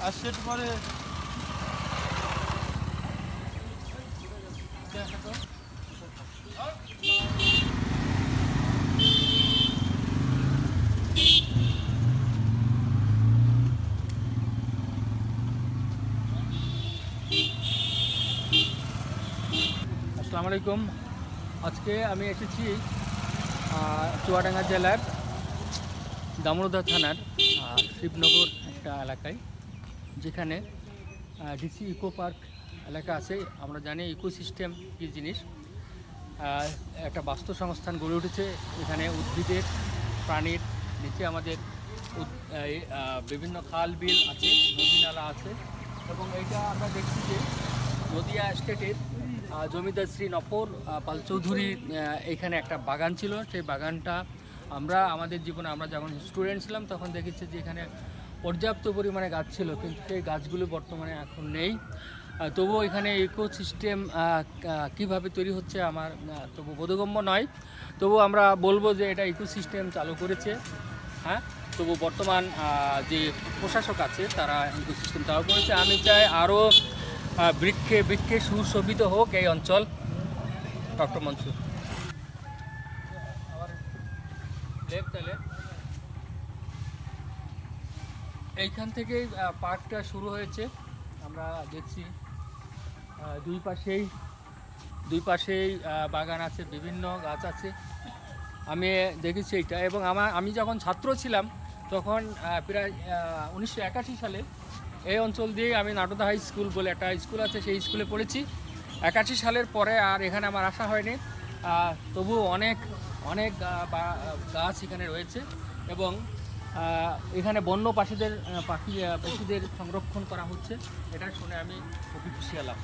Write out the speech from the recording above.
আসছে একটু পরে আসসালামু আলাইকুম। আজকে আমি এসেছি চুয়াডাঙ্গা জেলার দামোদর থানার শিবনগর একটা এলাকায়, যেখানে ডিসি ইকো পার্ক এলাকা আছে। আমরা জানি ইকোসিস্টেম কী জিনিস। একটা বাস্তুসংস্থান গড়ে উঠেছে এখানে, উদ্ভিদের, প্রাণীর। নিচে আমাদের বিভিন্ন খাল বিল আছে, নদী নালা আছে। এবং এইটা আমরা দেখছি যে নদিয়া স্টেটের জমিদার শ্রী নফর পাল চৌধুরীর এখানে একটা বাগান ছিল। সেই বাগানটা আমরা আমাদের জীবনে, আমরা যখন স্টুডেন্ট ছিলাম তখন দেখেছি যে এখানে পর্যাপ্ত পরিমাণে গাছ ছিল, কিন্তু সেই গাছগুলো বর্তমানে এখন নেই। তবুও এখানে ইকোসিস্টেম কীভাবে তৈরি হচ্ছে আমার তবু বোধগম্য নয়। তবু আমরা বলবো যে এটা ইকোসিস্টেম চালু করেছে। হ্যাঁ, তবু বর্তমান যে প্রশাসক আছে তারা ইকোসিস্টেম চালু করেছে। আমি চাই আরও বৃক্ষে সুশোভিত হোক এই অঞ্চল। ডক্টর মনসুর এইখান থেকেই পার্কটা শুরু হয়েছে। আমরা দেখছি দুই পাশেই বাগান আছে, বিভিন্ন গাছ আছে। আমি দেখেছি এইটা। এবং আমি যখন ছাত্র ছিলাম তখন প্রায় 1981 সালে এই অঞ্চল দিয়ে আমি নাটোদা হাই স্কুল বলে একটা স্কুল আছে, সেই স্কুলে পড়েছি। 81 সালের পরে আর এখানে আমার আসা হয়নি। তবুও অনেক গাছ এখানে রয়েছে। এবং এখানে বন্য পশুদের সংরক্ষণ করা হচ্ছে, এটা শুনে আমি খুবই খুশি হলাম।